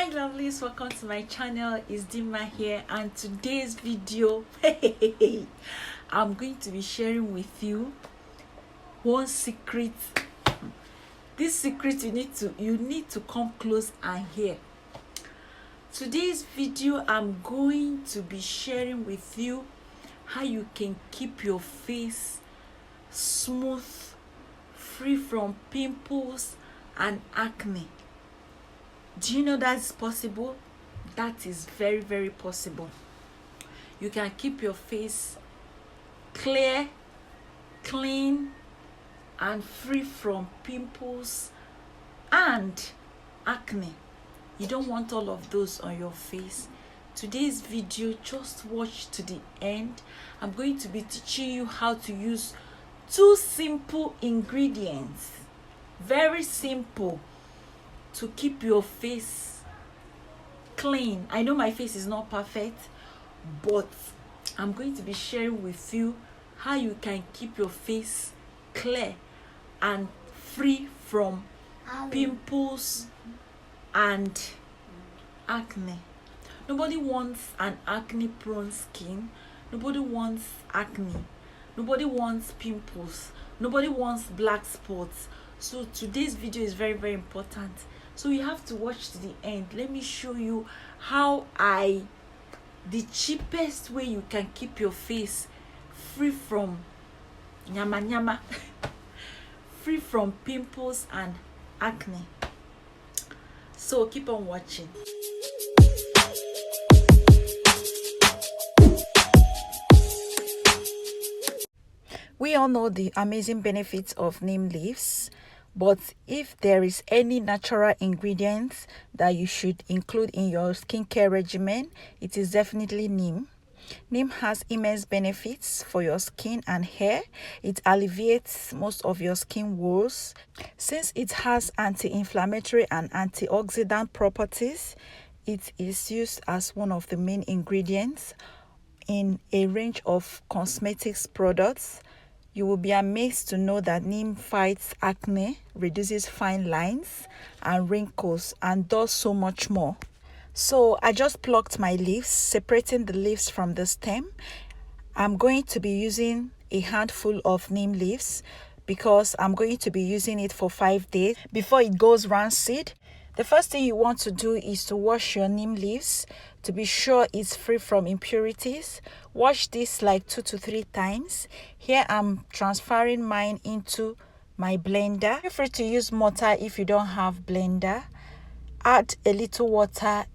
Hi lovelies, welcome to my channel. It's Dima here, and today's video I'm going to be sharing with you one secret. This secret you need to come close and hear. Today's video I'm going to be sharing with you how you can keep your face smooth, free from pimples and acne. Do you know that's possible? That is very, very possible. You can keep your face clear, clean, and free from pimples and acne. You don't want all of those on your face. Today's video, just watch to the end. I'm going to be teaching you how to use two simple ingredients. Very simple. To keep your face clean. I know my face is not perfect, but I'm going to be sharing with you how you can keep your face clear and free from pimples and acne. Nobody wants an acne prone skin. Nobody wants acne. Nobody wants pimples. Nobody wants black spots. So today's video is very, very important. So you have to watch to the end. Let me show you how the cheapest way you can keep your face free from nyama free from pimples and acne. So keep on watching. We all know the amazing benefits of neem leaves. But if there is any natural ingredients that you should include in your skincare regimen, it is definitely neem. Neem has immense benefits for your skin and hair. It alleviates most of your skin woes. Since it has anti-inflammatory and antioxidant properties, it is used as one of the main ingredients in a range of cosmetics products. You will be amazed to know that neem fights acne, reduces fine lines and wrinkles, and does so much more. So I just plucked my leaves, separating the leaves from the stem. I'm going to be using a handful of neem leaves because I'm going to be using it for 5 days before it goes rancid. The first thing you want to do is to wash your neem leaves to be sure it's free from impurities. Wash this like 2 to 3 times. Here I'm transferring mine into my blender. Feel free to use mortar if you don't have blender. Add a little water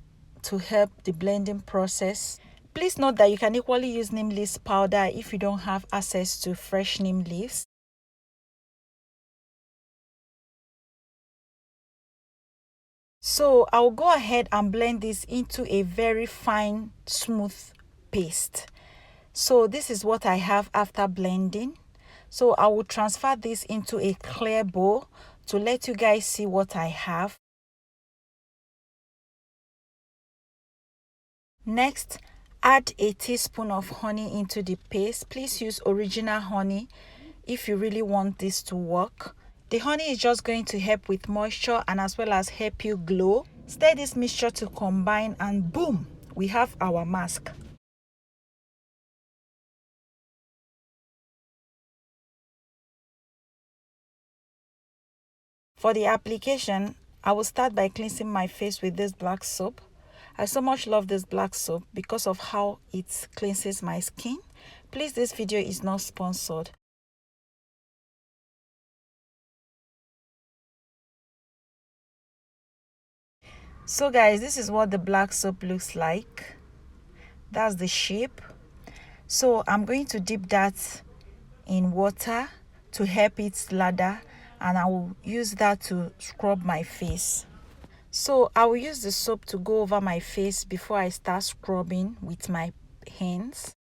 to help the blending process. Please note that you can equally use neem leaves powder if you don't have access to fresh neem leaves. So I'll go ahead and blend this into a very fine, smooth paste. So this is what I have after blending. So I will transfer this into a clear bowl to let you guys see what I have. Next, add a teaspoon of honey into the paste. Please use original honey if you really want this to work. The honey is just going to help with moisture and as well as help you glow. Stir this mixture to combine and boom, we have our mask. For the application, I will start by cleansing my face with this black soap. I so much love this black soap because of how it cleanses my skin. Please, this video is not sponsored. So guys, this is what the black soap looks like. That's the shape. So I'm going to dip that in water to help it lather, and I will use that to scrub my face. So I will use the soap to go over my face before I start scrubbing with my hands.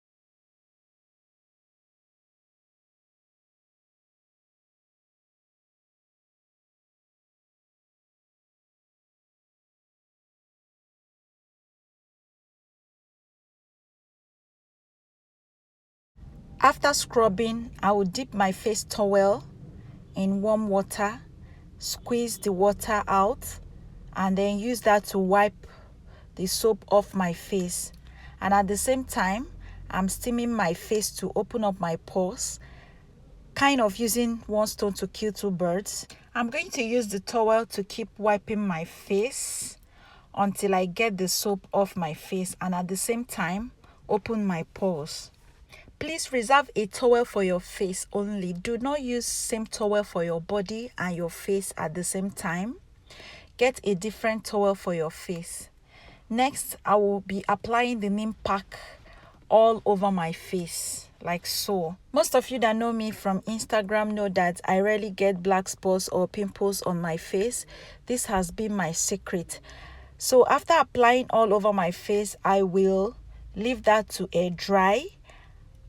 After scrubbing, I will dip my face towel in warm water, squeeze the water out, and then use that to wipe the soap off my face, and at the same time I'm steaming my face to open up my pores, kind of using one stone to kill two birds. I'm going to use the towel to keep wiping my face until I get the soap off my face, and at the same time open my pores. Please reserve a towel for your face only. Do not use same towel for your body and your face at the same time. Get a different towel for your face. Next, I will be applying the neem pack all over my face, like so. Most of you that know me from Instagram know that I rarely get black spots or pimples on my face. This has been my secret. So after applying all over my face, I will leave that to air dry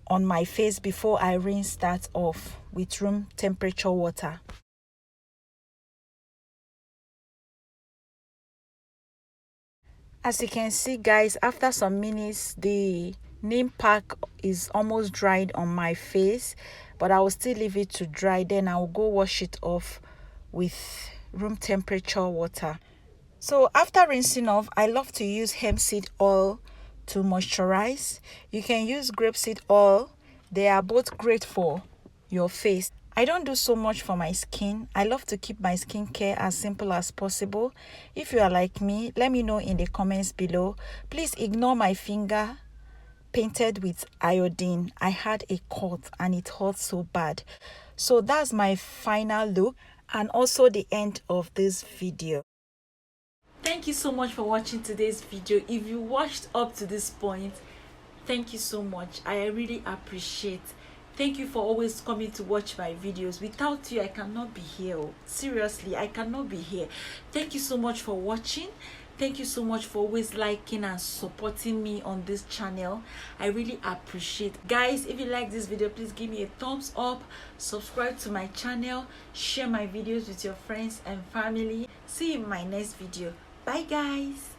on my face before I rinse that off with room temperature water. As you can see, guys, after some minutes the neem pack is almost dried on my face, but I will still leave it to dry. Then I will go wash it off with room temperature water. So after rinsing off, I love to use hemp seed oil to moisturize. You can use grapeseed oil. They are both great for your face. I don't do so much for my skin. I love to keep my skincare as simple as possible. If you are like me, let me know in the comments below. Please ignore my finger painted with iodine. I had a cut and it hurt so bad. So that's my final look and also the end of this video. Thank you so much for watching today's video. If you watched up to this point, thank you so much. I really appreciate. Thank you for always coming to watch my videos. Without you, I cannot be here. Seriously, I cannot be here. Thank you so much for watching. Thank you so much for always liking and supporting me on this channel. I really appreciate. Guys, if you like this video, please give me a thumbs up, subscribe to my channel, share my videos with your friends and family. See you in my next video. Bye guys.